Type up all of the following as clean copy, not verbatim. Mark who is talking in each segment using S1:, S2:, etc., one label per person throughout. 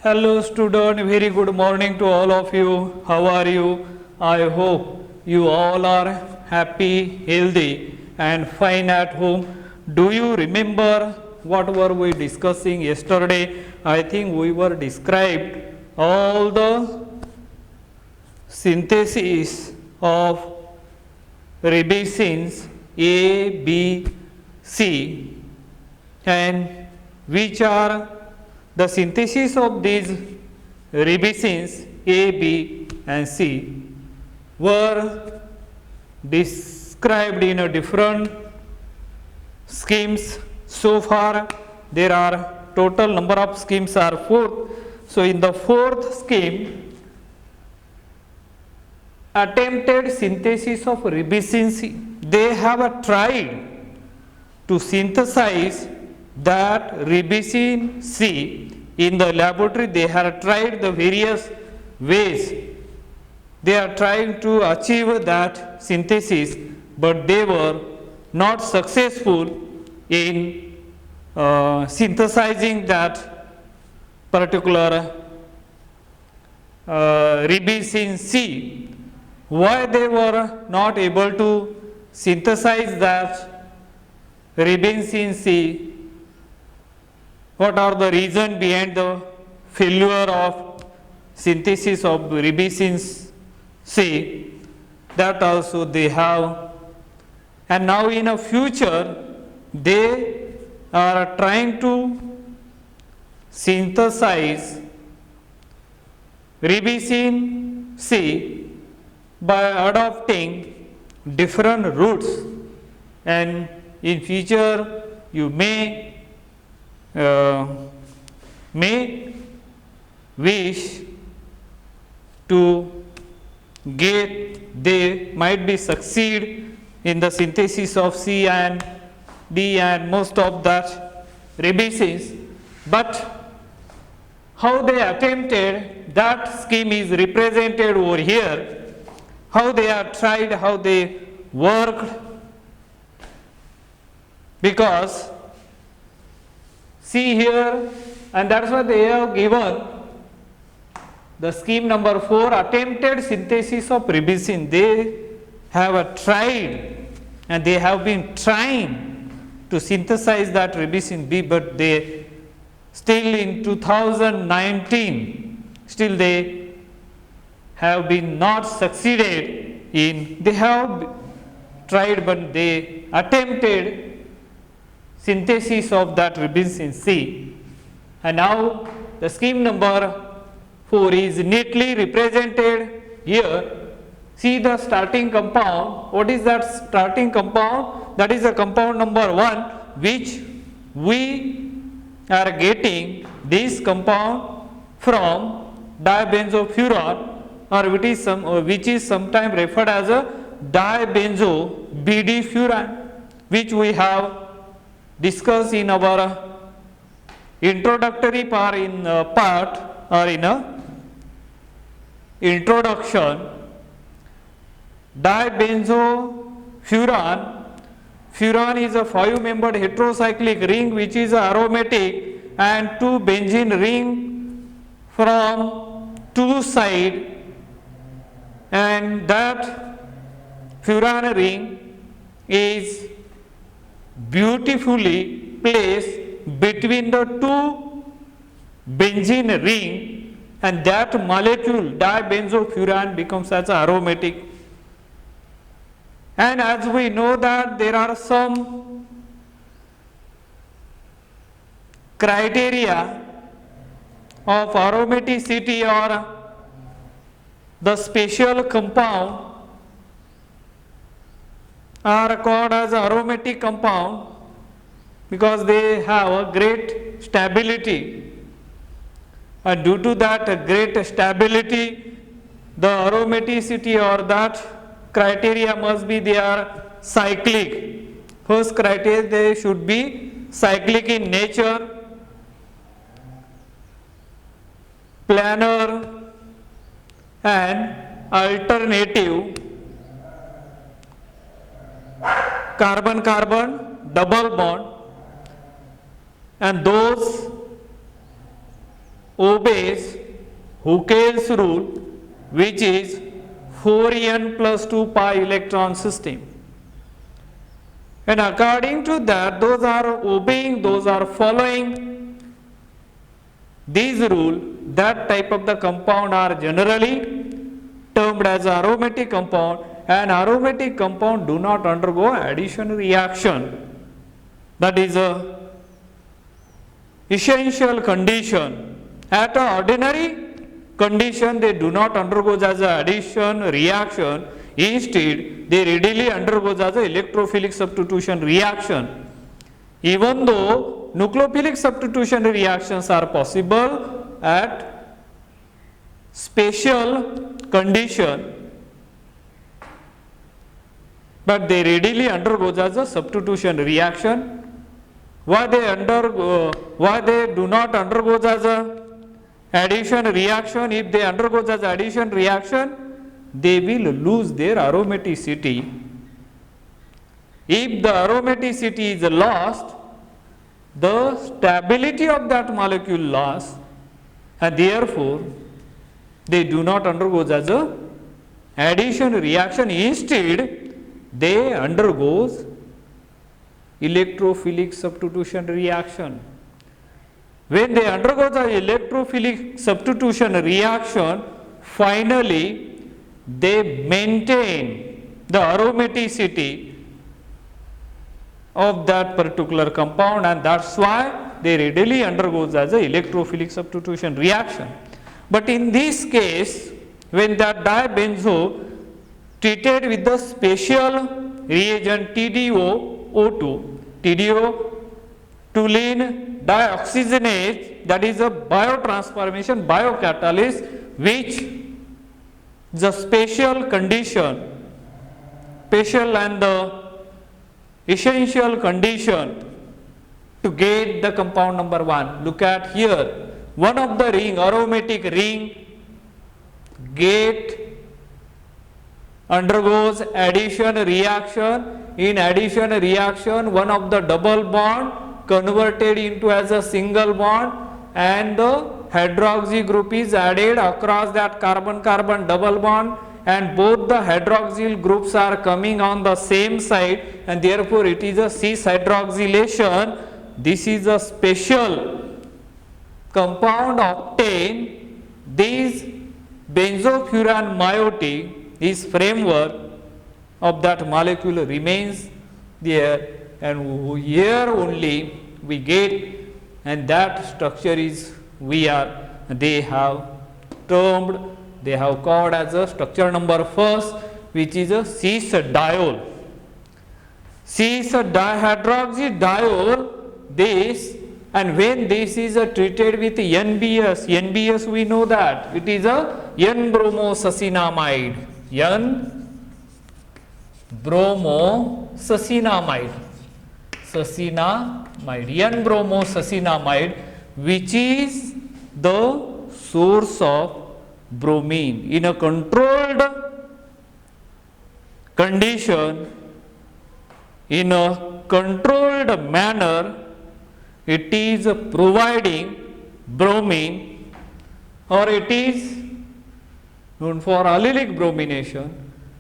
S1: Hello student, very good morning to all of you. How are you? I hope you all are happy, healthy and fine at home. Do you remember what were we discussing yesterday? I think we were described all the synthesis of ribosines A, B, C and which are the synthesis of these ribosines A, B and C were described in a different schemes. So far there are total number of schemes are 4. So in the fourth scheme, attempted synthesis of ribosines, they have tried to synthesize that ribosine C in the laboratory. They have tried the various ways. They are trying to achieve that synthesis, but they were not successful in synthesizing that particular ribosine C. Why they were not able to synthesize that ribosine C? What are the reasons behind the failure of synthesis of ribosine C? That also they have, and now in a future they are trying to synthesize ribosine C by adopting different routes, and in future you may wish to get, they might be succeed in the synthesis of C and D and most of that ribosines, but how they attempted, that scheme is represented over here, how they are tried, how they worked, because see here, and that's why they have given the scheme number 4, attempted synthesis of ribosine. They have tried and they have been trying to synthesize that ribosine B, but they still in 2019 still they have been not succeeded in, they have tried but they attempted synthesis of that ribosine C, and now the scheme number 4 is neatly represented here. See the starting compound. What is that starting compound? That is the compound number 1, which we are getting this compound from dibenzofuran, or which is sometimes referred as a dibenzo BD-furan, which we have discussed in our introductory part in a introduction. Dibenzofuran, furan is a 5-membered heterocyclic ring which is aromatic, and 2 benzene ring from 2 sides, and that furan ring is beautifully placed between the 2 benzene ring, and that molecule dibenzofuran becomes as aromatic. And as we know that there are some criteria of aromaticity or the special compound are called as aromatic compound because they have a great stability, and due to that great stability the aromaticity or that criteria must be they are cyclic. First criteria, they should be cyclic in nature, planar and alternative, carbon-carbon double bond, and those obeys Huckel's rule, which is 4n plus 2 pi electron system. And according to that, those are obeying, those are following these rule, that type of the compound are generally termed as aromatic compound, and aromatic compound do not undergo addition reaction. That is a essential condition. At an ordinary condition, they do not undergo as a addition reaction. Instead, they readily undergo as a electrophilic substitution reaction. Even though nucleophilic substitution reactions are possible at special condition, but they readily undergo as a substitution reaction. Why they do not undergo as a addition reaction? If they undergo as addition reaction, they will lose their aromaticity. If the aromaticity is lost, the stability of that molecule lost, and therefore they do not undergo as a addition reaction. Instead, they undergoes electrophilic substitution reaction. When they undergo the electrophilic substitution reaction, finally they maintain the aromaticity of that particular compound, and that's why they readily undergoes as a electrophilic substitution reaction. But in this case, when that dibenzo treated with the special reagent TDO-O2, TDO toluene dioxygenase, that is a biotransformation biocatalyst, which the special condition, special and the essential condition to get the compound number 1. Look at here, one of the ring, aromatic ring, undergoes addition reaction. In addition reaction, one of the double bond converted into as a single bond, and the hydroxy group is added across that carbon-carbon double bond, and both the hydroxyl groups are coming on the same side, and therefore it is a cis hydroxylation. This is a special compound obtained. This benzofuran moiety, is framework of that molecule remains there, and here only we get, and that structure is they have called as a structure number first, which is a cis diol. Cis dihydroxydiol, this, and when this is treated with NBS we know that it is a N-bromosuccinamide, N-bromosuccinamide, which is the source of bromine. In a controlled condition, in a controlled manner, it is providing bromine, or it is known for allylic bromination,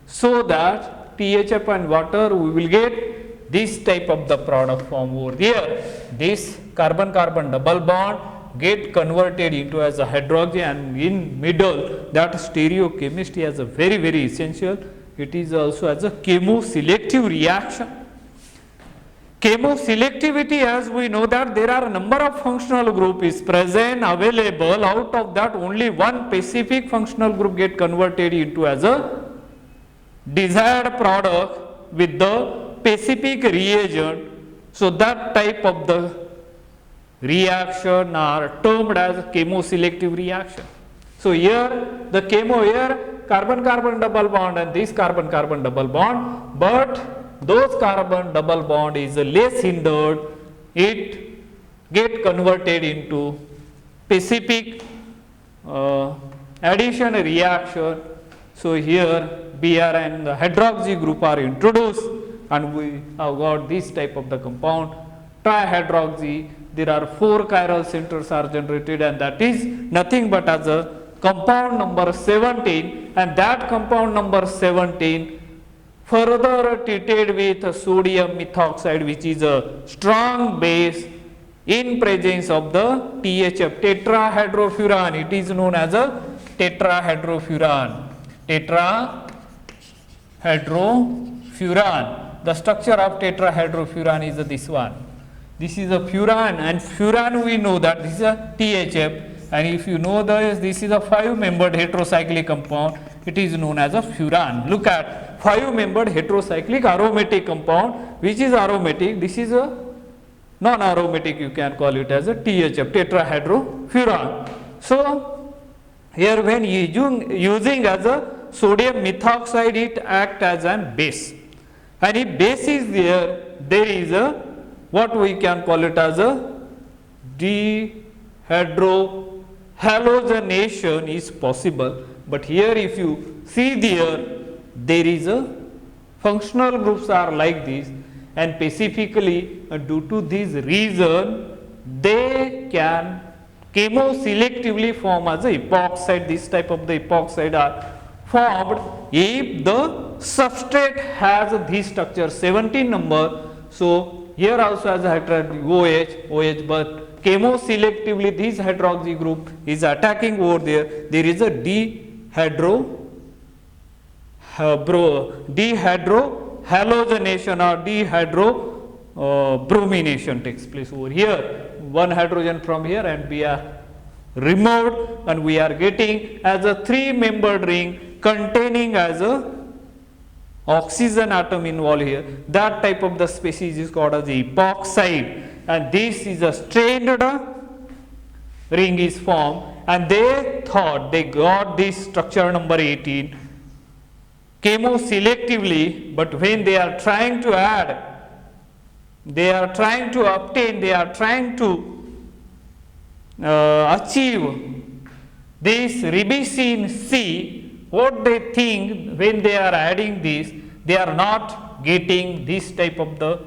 S1: so that THF and water we will get this type of the product form over there. This carbon-carbon double bond get converted into as a hydroxy, and in middle that stereochemistry is a very essential. It is also as a chemoselective reaction. Chemoselectivity, as we know that there are a number of functional group is present available, out of that only one specific functional group get converted into as a desired product with the specific reagent. So that type of the reaction are termed as chemoselective reaction. So here the chemo, here carbon-carbon double bond and this carbon-carbon double bond, but those carbon double bond is less hindered, it get converted into specific addition reaction. So here Br and the hydroxy group are introduced, and we have got this type of the compound trihydroxy there are 4 chiral centers are generated, and that is nothing but as a compound number 17, and that compound number 17 further treated with sodium methoxide, which is a strong base in presence of the THF, tetrahydrofuran. It is known as a tetrahydrofuran. Tetrahydrofuran. The structure of tetrahydrofuran is this one. This is a furan, and furan we know that this is a THF, and if you know this is a 5-membered heterocyclic compound, it is known as a furan. Look at 5-membered heterocyclic aromatic compound, which is aromatic. This is a non-aromatic, you can call it as a THF, tetrahydrofuran. So here when using as a sodium methoxide, it acts as an base, and if base is there, there is a what we can call it as a dehydrohalogenation is possible. But here if you see there is a functional groups are like this, and specifically due to this reason they can chemoselectively form as a epoxide. This type of the epoxide are formed if the substrate has this structure 17 number. So here also as a OH, but chemoselectively this hydroxy group is attacking over there. There is a dehydrohalogenation or dehydrobromination takes place over here. One hydrogen from here and we are removed, and we are getting as a 3-membered ring containing as a oxygen atom involved here. That type of the species is called as epoxide, and this is a strained ring is formed, and they thought they got this structure number 18 chemoselectively, but when they are trying to add, they are trying to obtain, they are trying to achieve this ribosine C, what they think when they are adding this, they are not getting this type of the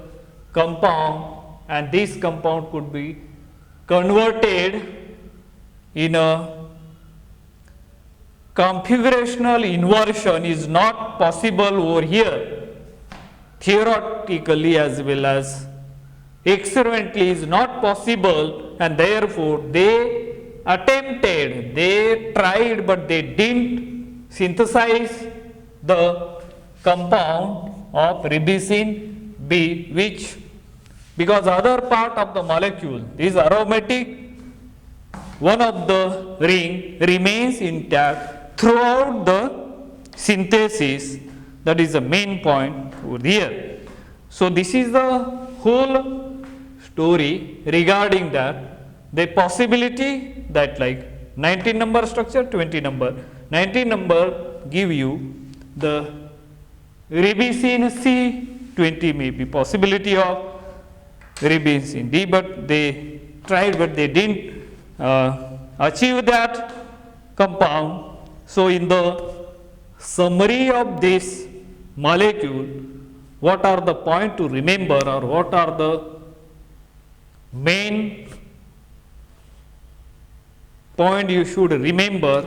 S1: compound, and this compound could be converted in a configurational inversion is not possible over here, theoretically as well as experimentally is not possible, and therefore they attempted, they tried, but they didn't synthesize the compound of ribosine B, which because other part of the molecule is aromatic, one of the ring remains intact throughout the synthesis. That is the main point over here. So this is the whole story regarding that, the possibility that like 19 number structure, 20 number. 19 number give you the ribosine C, 20 may be possibility of ribosine D, but they tried but they didn't achieve that compound. So in the summary of this molecule, what are the point to remember, or what are the main point you should remember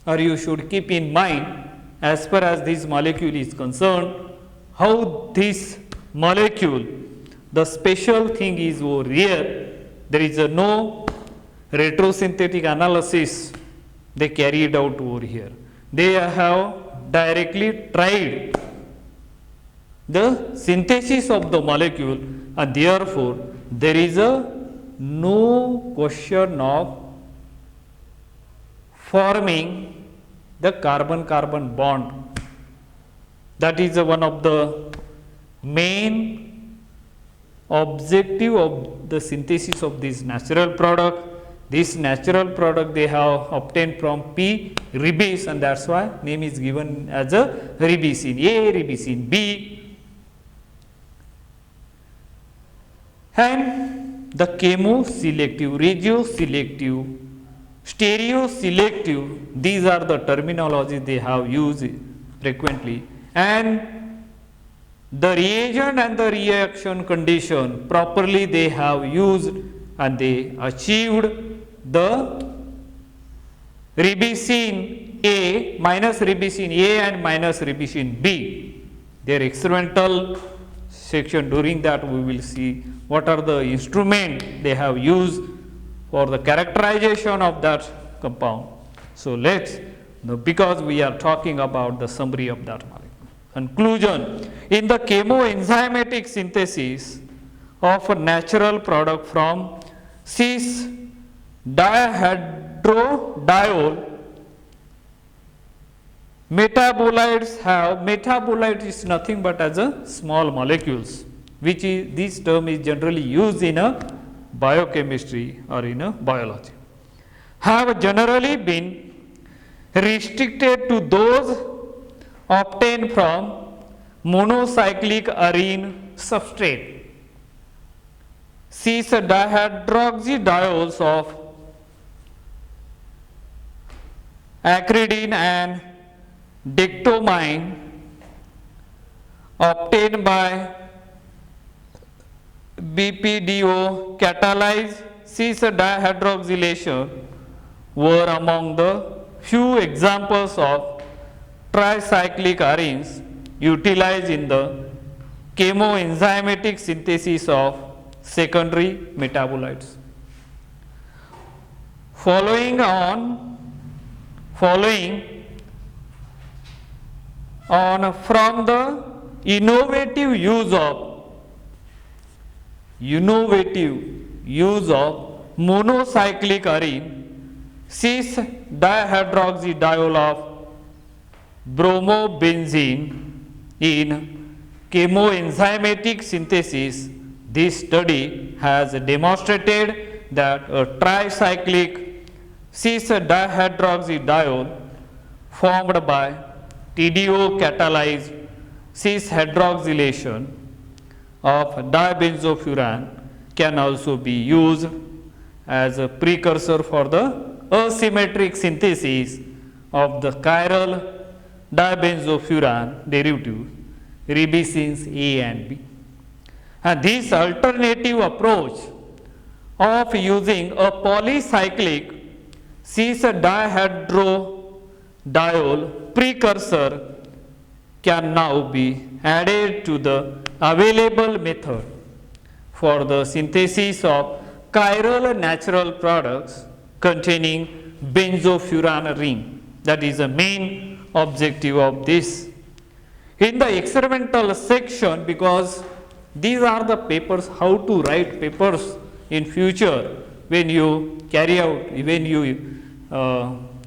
S1: or you should keep in mind as far as this molecule is concerned? How this molecule, the special thing is over here, there is a no retrosynthetic analysis they carried out over here. They have directly tried the synthesis of the molecule, and therefore there is a no question of forming the carbon-carbon bond. That is one of the main objective of the synthesis of this natural product. This natural product they have obtained from P ribose, and that is why name is given as a ribosine A, ribosine B. And the chemoselective, regioselective, stereoselective, these are the terminologies they have used frequently. And the reagent and the reaction condition properly they have used and they achieved the ribosine A minus ribosine A and minus ribosine B. Their experimental section, during that we will see what are the instruments they have used for the characterization of that compound. So, let us know, because we are talking about the summary of that molecule. Conclusion: in the chemoenzymatic synthesis of a natural product from cis dihydrodiol, metabolites is nothing but as a small molecules, which is this term is generally used in a biochemistry or in a biology, have generally been restricted to those obtained from monocyclic arene substrate. Cis dihydroxydiols of acridine and dictomine obtained by BPDO catalyzed cis dihydroxylation were among the few examples of tricyclic arenes utilized in the chemoenzymatic synthesis of secondary metabolites. Following on from the innovative use of monocyclic arene, cis dihydroxydiol of bromobenzene in chemoenzymatic synthesis, this study has demonstrated that a tricyclic cis dihydroxydiol formed by TDO catalyzed cis hydroxylation of dibenzofuran can also be used as a precursor for the asymmetric synthesis of the chiral dibenzofuran derivative ribosines A and B. And this alternative approach of using a polycyclic cis dihydrodiol precursor can now be added to the available method for the synthesis of chiral natural products containing benzofuran ring. That is the main objective of this. In the experimental section, because these are the papers, how to write papers in future when you carry out, when you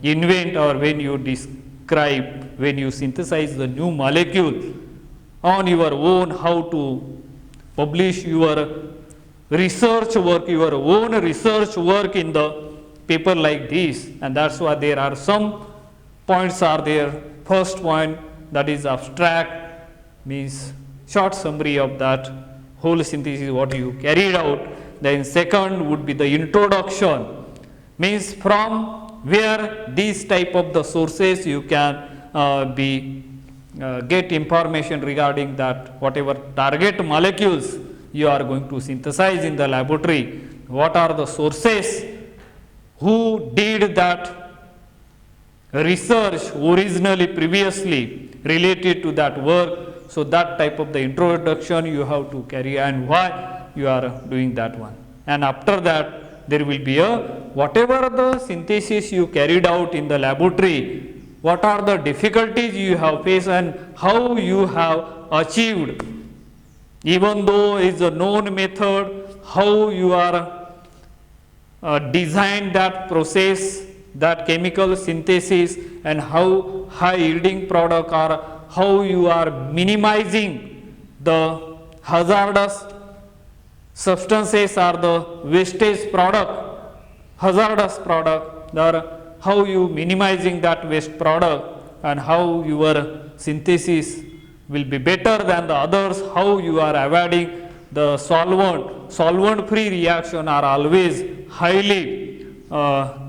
S1: invent or when you describe, when you synthesize the new molecule on your own, how to publish your research work, your own research work in the paper like this. And that is why there are some points are there. First point, that is abstract, means short summary of that whole synthesis what you carried out. Then second would be the introduction, means from where these type of the sources you can get information regarding that whatever target molecules you are going to synthesize in the laboratory, what are the sources, who did that research originally previously related to that work. So, that type of the introduction you have to carry and why you are doing that one. And after that there will be a whatever the synthesis you carried out in the laboratory, what are the difficulties you have faced and how you have achieved, even though it is a known method, how you are designed that process, that chemical synthesis, and how high yielding product or how you are minimizing the hazardous substances or the wastage product, hazardous product, or how you minimizing that waste product and how your synthesis will be better than the others, how you are avoiding the solvent free reaction are always highly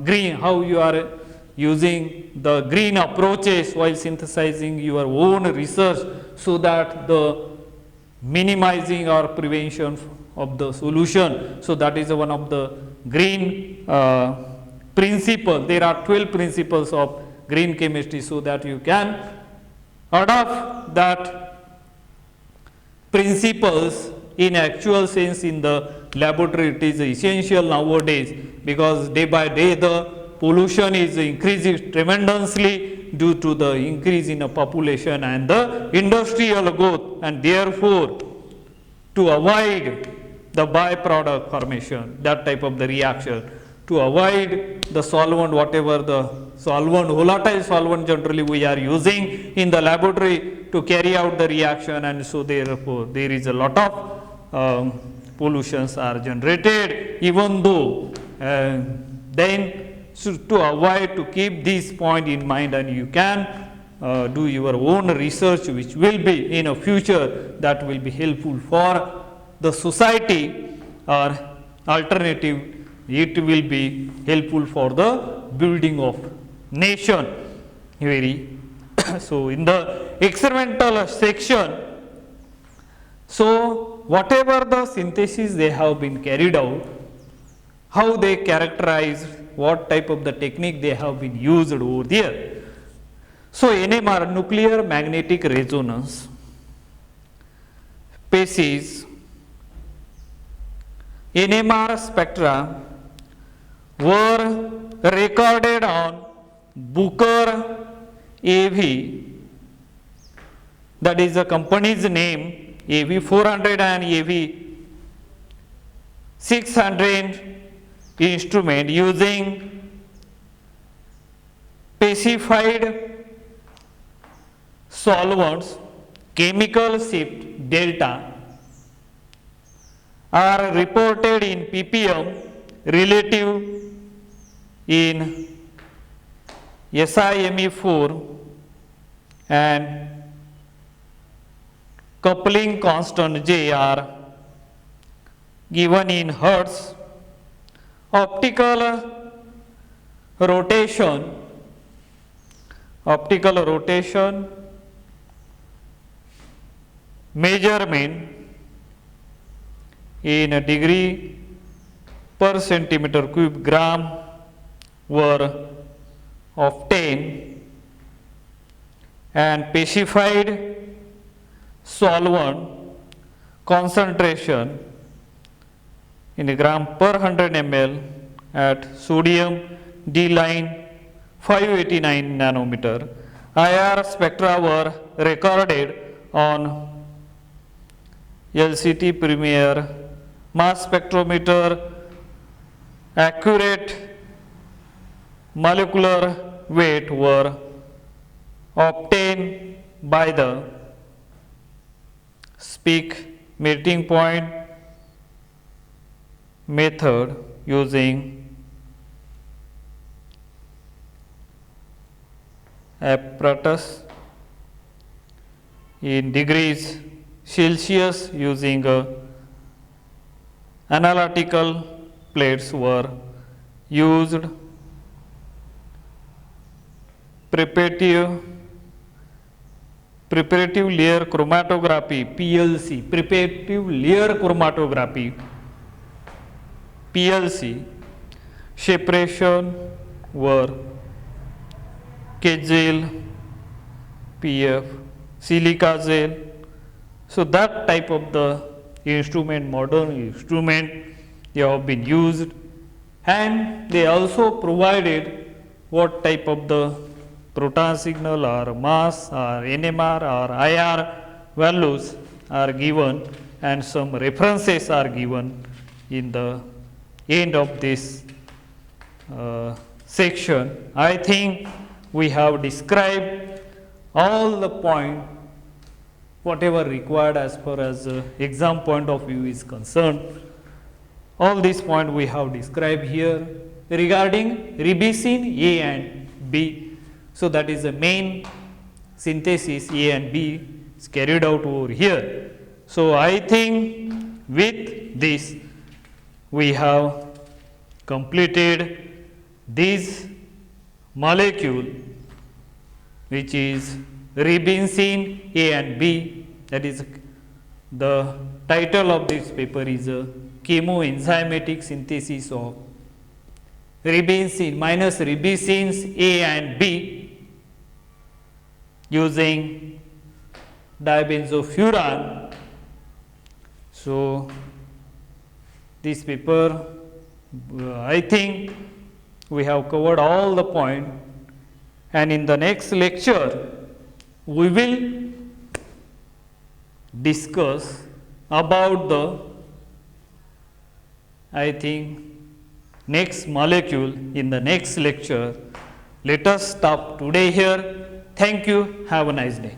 S1: green, how you are using the green approaches while synthesizing your own research, so that the minimizing or prevention of the solution. So that is one of the green principle. There are 12 principles of green chemistry, so that you can adopt that principles in actual sense in the laboratory. It is essential nowadays, because day by day the pollution is increasing tremendously due to the increase in the population and the industrial growth, and therefore to avoid the byproduct formation, that type of the reaction, to avoid the solvent, whatever the solvent, volatile solvent generally we are using in the laboratory to carry out the reaction, and so therefore there is a lot of pollutions are generated, even though then so to avoid, to keep this point in mind, and you can do your own research, which will be in a future that will be helpful for the society, or alternative it will be helpful for the building of nation. Very so in the experimental section, so whatever the synthesis they have been carried out, how they characterize, what type of the technique they have been used over there. So NMR, nuclear magnetic resonance, PACES, NMR spectra were recorded on Booker AV, that is the company's name, AV 400 and AV 600 instrument, using specified solvents, chemical shift delta are reported in ppm relative in SiMe4, and coupling constant J are given in hertz. Optical rotation measurement in a degree per centimeter cube gram were obtained, and specified solvent concentration in a gram per 100 ml at sodium D line 589 nanometer. IR spectra were recorded on LCT Premier mass spectrometer. Accurate molecular weight were obtained by the peak melting point method using apparatus in degrees Celsius using analytical plates were used. Preparative layer chromatography PLC, preparative layer chromatography PLC separation were K-gel, PF, silica gel. So that type of the instrument, modern instrument, they have been used, and they also provided what type of the proton signal or mass or NMR or IR values are given, and some references are given in the end of this section. I think we have described all the point whatever required as far as exam point of view is concerned. All these points we have described here regarding ribosine A and B. So that is the main synthesis A and B is carried out over here. So I think with this we have completed this molecule, which is ribosine A and B, that is The title of this paper is chemoenzymatic synthesis of ribosine minus ribosines A and B using dibenzofuran. So, this paper I think we have covered all the point, and in the next lecture we will discuss about the I think next molecule in the next lecture. Let us stop today here. Thank you. Have a nice day.